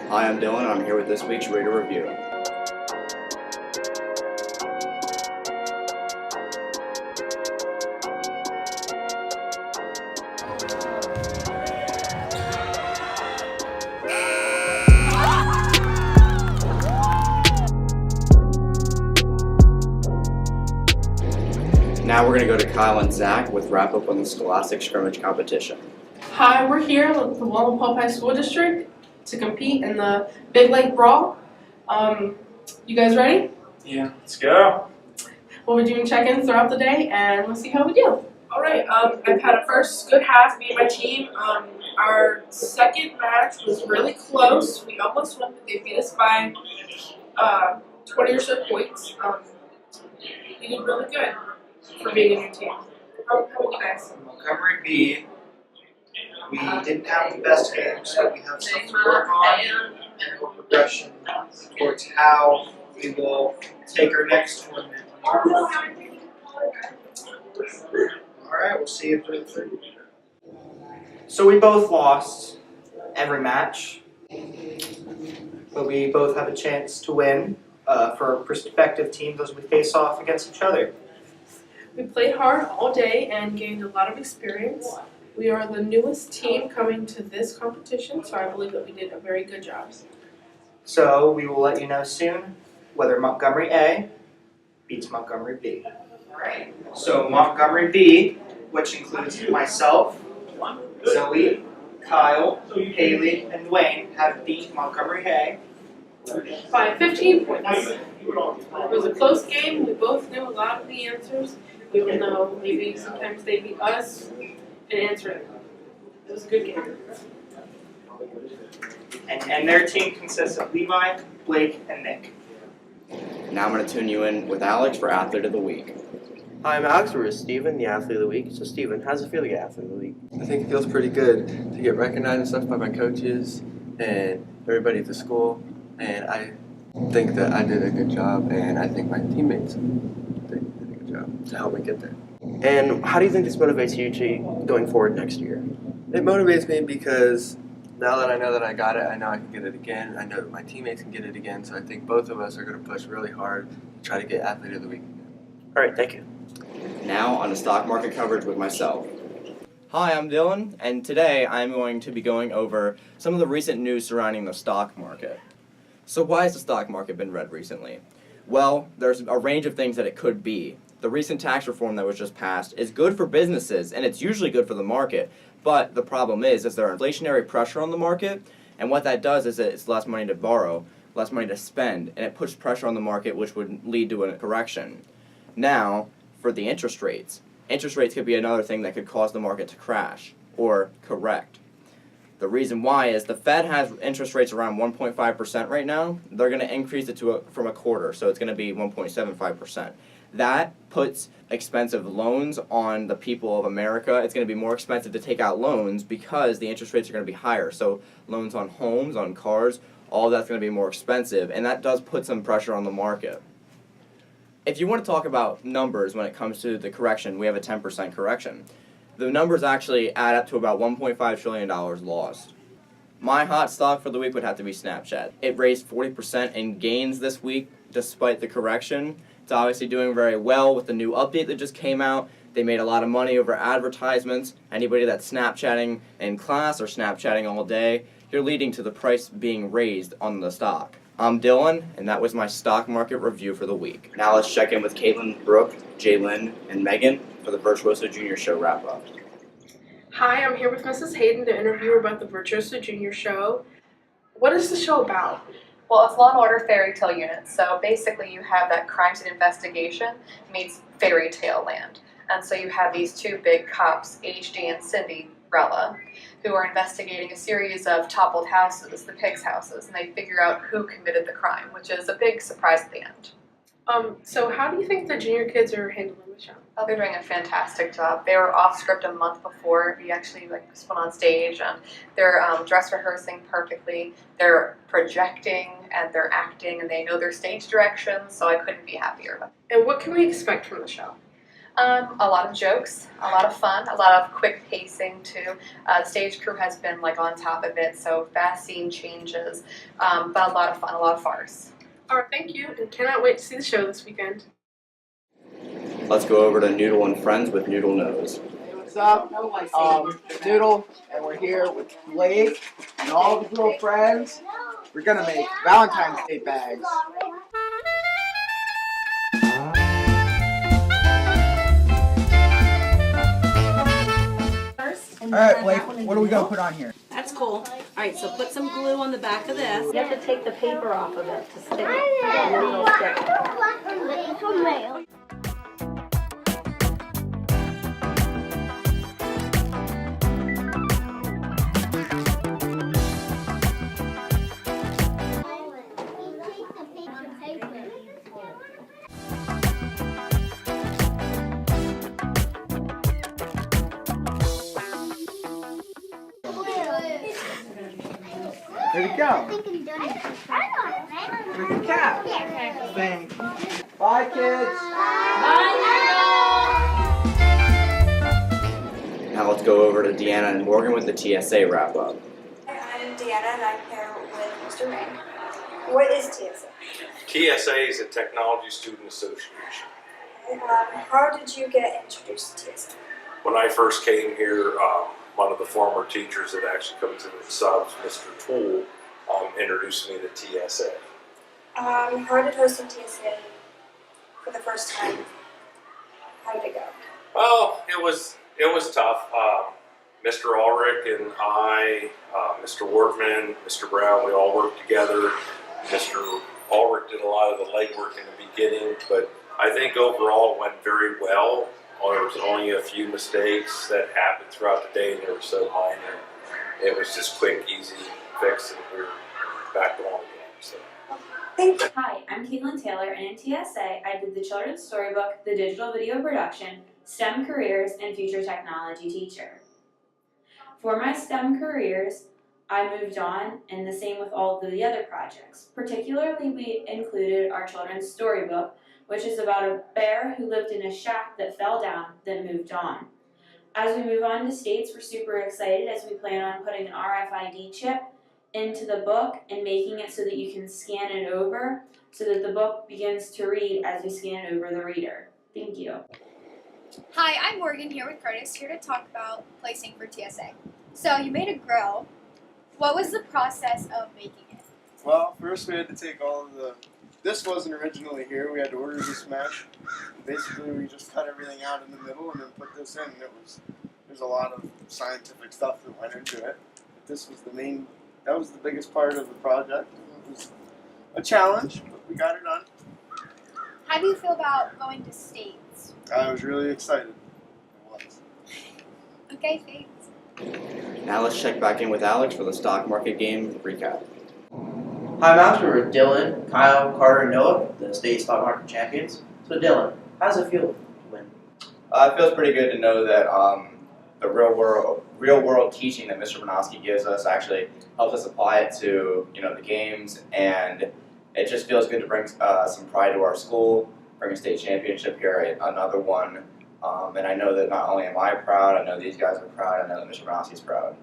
Hi, I'm Dylan, and I'm here with this week's Reader Review. Now we're going to go to Kyle and Zach with wrap-up on the Scholastic Scrimmage Competition. Hi, we're here with the Wallenpaupaig School District to compete in the Big Lake Brawl. You guys ready? Yeah, let's go. We'll be doing check-ins throughout the day, and we'll see how we do. All right. I've had a first good half, me and my team. Our second match was really close. We almost won, but they beat us by 20 or so points. You did really good for being a new team. How about you guys? Montgomery B, we didn't have the best games, but we have stuff to work on and more progression towards how we will take our next tournament. Alright, we'll see you through. So we both lost every match, but we both have a chance to win for our prospective teams as we face off against each other. We played hard all day and gained a lot of experience. We are the newest team coming to this competition, so I believe that we did a very good job. So we will let you know soon whether Montgomery A beats Montgomery B. Alright. So Montgomery B, which includes myself, Zoe, Kyle, Haley, and Dwayne, have beat Montgomery A By 15 points. It was a close game. We both knew a lot of the answers, even though maybe sometimes they beat us in answering them. It was a good game. and their team consists of Levi, Blake, and Nick. Now I'm going to tune you in with Alex for Athlete of the Week. Hi, I'm Alex. We're with Steven, the Athlete of the Week. So, Steven, how's it feel to get Athlete of the Week? I think it feels pretty good to get recognized and stuff by my coaches and everybody at the school. And I think that I did a good job, and I think my teammates did a good job to help me get there. And how do you think this motivates you to going forward next year? It motivates me because now that I know that I got it, I know I can get it again. I know that my teammates can get it again. So I think both of us are going to push really hard to try to get Athlete of the Week again. All right, thank you. Now on to stock market coverage with myself. Hi, I'm Dylan, and today I'm going to be going over some of the recent news surrounding the stock market. So why has the stock market been red recently? Well, there's a range of things that it could be. The recent tax reform that was just passed is good for businesses, and it's usually good for the market. But the problem is there inflationary pressure on the market, and what that does is it's less money to borrow, less money to spend, and it puts pressure on the market, which would lead to a correction. Now, for the interest rates could be another thing that could cause the market to crash or correct. The reason why is the Fed has interest rates around 1.5% right now. They're going to increase it from a quarter, so it's going to be 1.75%. That puts expensive loans on the people of America. It's going to be more expensive to take out loans because the interest rates are going to be higher. So loans on homes, on cars, all that's going to be more expensive, and that does put some pressure on the market. If you want to talk about numbers when it comes to the correction, we have a 10% correction. The numbers actually add up to about $1.5 trillion lost. My hot stock for the week would have to be Snapchat. It raised 40% in gains this week despite the correction. It's obviously doing very well with the new update that just came out. They made a lot of money over advertisements. Anybody that's Snapchatting in class or Snapchatting all day, you're leading to the price being raised on the stock. I'm Dylan, and that was my stock market review for the week. Now let's check in with Caitlin, Brooke, Jalen, and Megan for the Virtuoso Junior Show wrap-up. Hi, I'm here with Mrs. Hayden to interview her about the Virtuoso Junior Show. What is the show about? Well, it's Law and Order Fairy Tale Unit. So basically you have that crime scene investigation meets fairy tale land. And so you have these two big cops, HD and Cinderella, who are investigating a series of toppled houses, the pigs' houses, and they figure out who committed the crime, which is a big surprise at the end. So how do you think the junior kids are handling the show? Oh, they're doing a fantastic job. They were off script a month before we actually went on stage, and they're dress rehearsing perfectly. They're projecting and they're acting, and they know their stage directions. So I couldn't be happier. And what can we expect from the show? A lot of jokes, a lot of fun, a lot of quick pacing too. The stage crew has been like on top of it, so fast scene changes, but a lot of fun, a lot of farce. All right, thank you, and cannot wait to see the show this weekend. Let's go over to Noodle and Friends with Noodle Knows. What's up? Noodle, and we're here with Blake and all of his little friends. We're gonna make Valentine's Day bags. Alright, Blake, what are we gonna put on here? That's cool. Alright, so put some glue on the back of this. You have to take the paper off of it to stick it, and then it'll stick. Where'd it go? Where's the cat? Thanks. Bye, kids. Now let's go over to Deanna and Morgan with the TSA wrap-up. I'm Deanna and I'm here with Mr. Ray. What is TSA? TSA is a Technology Student Association. How did you get introduced to TSA? When I first came here, one of the former teachers that actually comes in and subs, Mr. Toole, introduced me to TSA. How did hosting TSA for the first time? How did it go? Well, it was tough. Mr. Ulrich and I, Mr. Workman, Mr. Brown, we all worked together. Mr. Ulrich did a lot of the legwork in the beginning, but I think overall it went very well. There was only a few mistakes that happened throughout the day, and they were so minor. It was just quick, easy fix, and we were back on again. So. Thank you. Hi, I'm Caitlin Taylor, and in TSA, I did the children's storybook, the digital video production, STEM careers, and future technology teacher. For my STEM careers, I moved on, and the same with all of the other projects. Particularly, we included our children's storybook, which is about a bear who lived in a shack that fell down, then moved on. As we move on to states, we're super excited as we plan on putting an RFID chip into the book and making it so that you can scan it over so that the book begins to read as you scan it over the reader. Thank you. Hi, I'm Morgan here with Curtis, here to talk about placing for TSA. So you made a grill. What was the process of making it? Well, first we had to take all of the, this wasn't originally here, we had to order this mesh. Basically we just cut everything out in the middle and then put this in, and there's a lot of scientific stuff that went into it. But this was that was the biggest part of the project. It was a challenge, but we got it done. How do you feel about going to states? I was really excited. It was. Okay, thanks. Now let's check back in with Alex for the stock market game recap. Hi, Max. We're with Dylan, Kyle, Carter, and Noah, the state stock market champions. So, Dylan, how does it feel to win? It feels pretty good to know that the real world teaching that Mr. Bronowski gives us actually helps us apply it to the games, and it just feels good to bring some pride to our school, bring a state championship here, another one. And I know that not only am I proud, I know these guys are proud, I know that Mr. Bronowski's proud.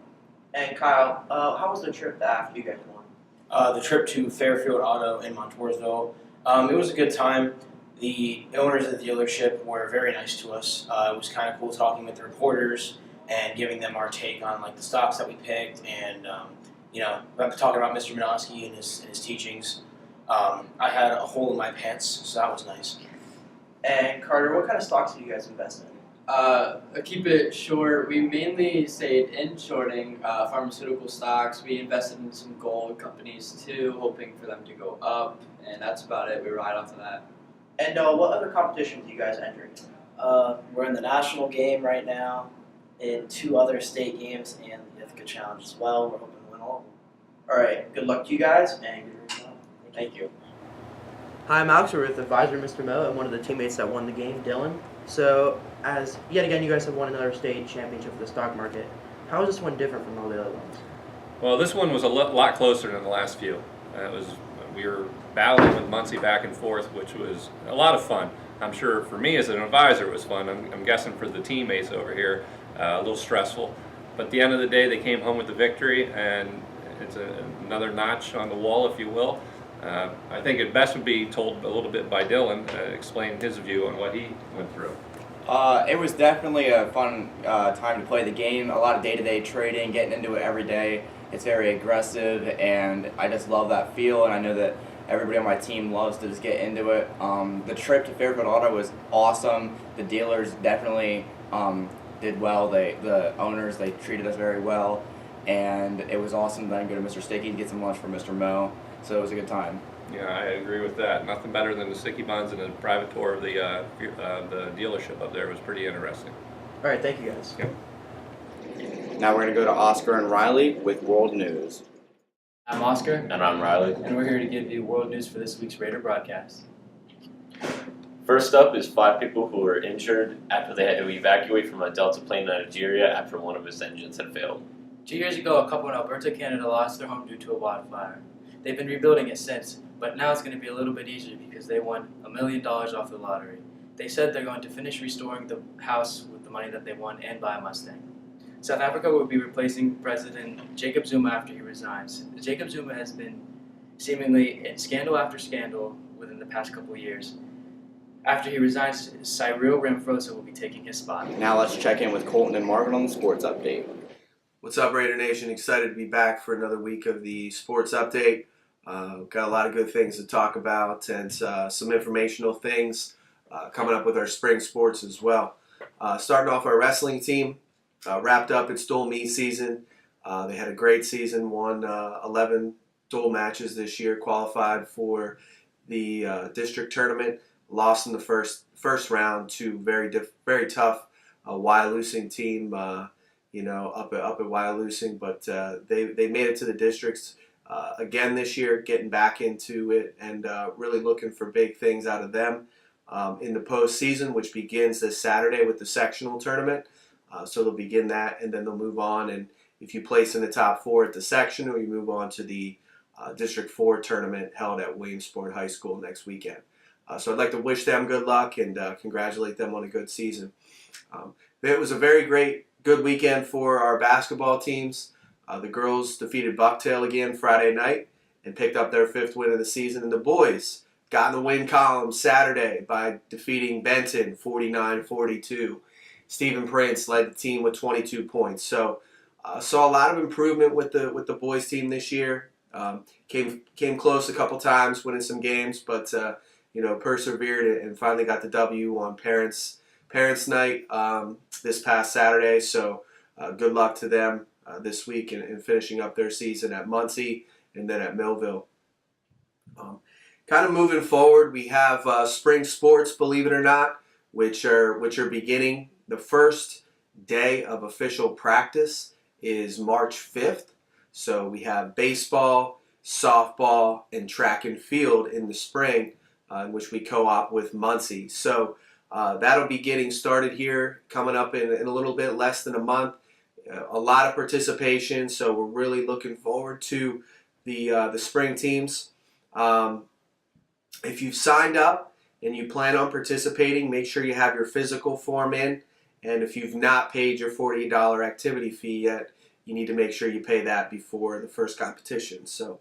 And Kyle, how was the trip after you guys won? The trip to Fairfield Auto in Montoursville. It was a good time. The owners of the dealership were very nice to us. It was kind of cool talking with the reporters and giving them our take on the stocks that we picked, and talking about Mr. Bronowski and his teachings. I had a hole in my pants, so that was nice. And Carter, what kind of stocks did you guys invest in? I'll keep it short. We mainly stayed in shorting pharmaceutical stocks. We invested in some gold companies too, hoping for them to go up, and that's about it. We ride off of that. And what other competitions are you guys entering? We're in the national game right now, in 2 other state games, and the Ithaca Challenge as well. We're hoping to win all of them. All right, good luck to you guys, and good luck. Thank you. Hi, I'm Alex. We're with advisor Mr. Mo and one of the teammates that won the game, Dylan. So, as yet again, you guys have won another state championship for the stock market. How is this one different from all the other ones? Well, this one was a lot closer than the last few. We were battling with Muncie back and forth, which was a lot of fun. I'm sure for me as an advisor it was fun. I'm guessing for the teammates over here, a little stressful. But at the end of the day, they came home with the victory, and it's another notch on the wall, if you will. I think it best would be told a little bit by Dylan, explain his view on what he went through. It was definitely a fun time to play the game. A lot of day-to-day trading, getting into it every day. It's very aggressive, and I just love that feel, and I know that everybody on my team loves to just get into it. The trip to Fairfield Auto was awesome. The dealers definitely did well. The owners, they treated us very well, and it was awesome to then go to Mr. Sticky to get some lunch from Mr. Mo, so it was a good time. Yeah, I agree with that. Nothing better than the sticky buns and a private tour of the dealership up there. It was pretty interesting. All right, thank you guys. Yep. Now we're going to go to Oscar and Riley with World News. I'm Oscar. And I'm Riley. And we're here to give you world news for this week's Raider broadcast. First up is 5 people who were injured after they had to evacuate from a Delta plane in Nigeria after one of its engines had failed. 2 years ago, a couple in Alberta, Canada lost their home due to a wildfire. They've been rebuilding it since, but now it's going to be a little bit easier because they won $1 million off the lottery. They said they're going to finish restoring the house with the money that they won and buy a Mustang. South Africa will be replacing President Jacob Zuma after he resigns. Jacob Zuma has been seemingly in scandal after scandal within the past couple of years. After he resigns, Cyril Ramaphosa will be taking his spot. Now let's check in with Colton and Marvin on the sports update. What's up, Raider Nation? Excited to be back for another week of the sports update. Got a lot of good things to talk about and some informational things coming up with our spring sports as well. Starting off our wrestling team, wrapped up its dual meet season. They had a great season, won 11 dual matches this year, qualified for the district tournament, lost in the first round to very tough Wyalusing team, up at Wyalusing, but they made it to the districts again this year, getting back into it and really looking for big things out of them in the postseason, which begins this Saturday with the sectional tournament. So they'll begin that, and then they'll move on. And if you place in the top 4 at the sectional, you move on to the District 4 tournament held at Williamsport High School next weekend. So I'd like to wish them good luck and congratulate them on a good season. It was a very good weekend for our basketball teams. The girls defeated Bucktail again Friday night and picked up their 5th win of the season. And the boys got in the win column Saturday by defeating Benton 49-42. Stephen Prince led the team with 22 points. So saw a lot of improvement with the boys team this year. Came close a couple times, winning some games, but persevered and finally got the W on Parents Night this past Saturday. So good luck to them this week in finishing up their season at Muncie and then at Millville. Kind of moving forward, we have spring sports, believe it or not, which are beginning. The first day of official practice is March 5th. So we have baseball, softball, and track and field in the spring, in which we co-op with Muncie. So that'll be getting started here, coming up in a little bit less than a month. A lot of participation, so we're really looking forward to the spring teams. If you've signed up and you plan on participating, make sure you have your physical form in. And if you've not paid your $48 activity fee yet, you need to make sure you pay that before the first competition. So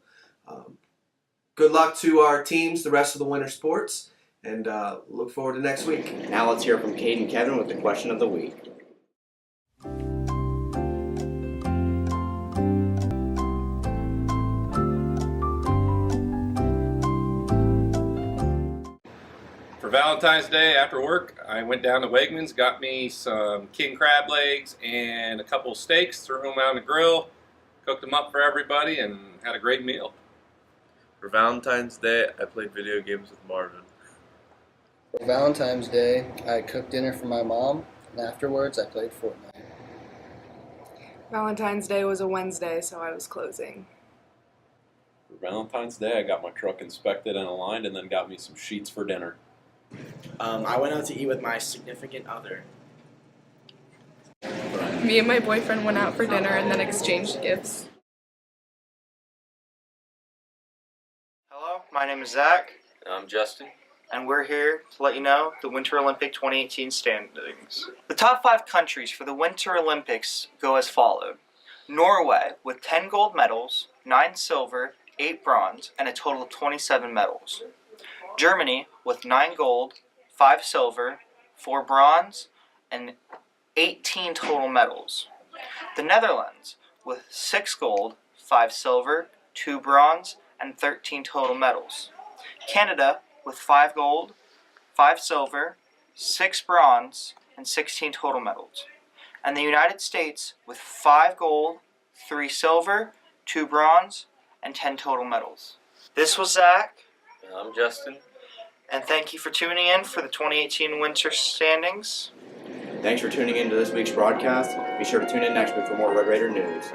good luck to our teams the rest of the winter sports, and look forward to next week. Now let's hear from Kate and Kevin with the question of the week. For Valentine's Day after work, I went down to Wegmans, got me some king crab legs and a couple of steaks, threw them on the grill, cooked them up for everybody, and had a great meal. For Valentine's Day, I played video games with Marvin. For Valentine's Day, I cooked dinner for my mom, and afterwards I played Fortnite. Valentine's Day was a Wednesday, so I was closing. For Valentine's Day, I got my truck inspected and aligned and then got me some sheets for dinner. I went out to eat with my significant other. Me and my boyfriend went out for dinner and then exchanged gifts. Hello, my name is Zach. I'm Justin. and we're here to let you know the Winter Olympic 2018 standings. The top 5 countries for the Winter Olympics go as followed. Norway with 10 gold medals, 9 silver, 8 bronze, and a total of 27 medals. Germany with 9 gold, 5 silver, 4 bronze, and 18 total medals. The Netherlands with 6 gold, 5 silver, 2 bronze, and 13 total medals. Canada with 5 gold, 5 silver, 6 bronze, and 16 total medals. And the United States with 5 gold, 3 silver, 2 bronze, and 10 total medals. This was Zach. I'm Justin. And thank you for tuning in for the 2018 Winter Standings. Thanks for tuning in to this week's broadcast. Be sure to tune in next week for more Red Raider news.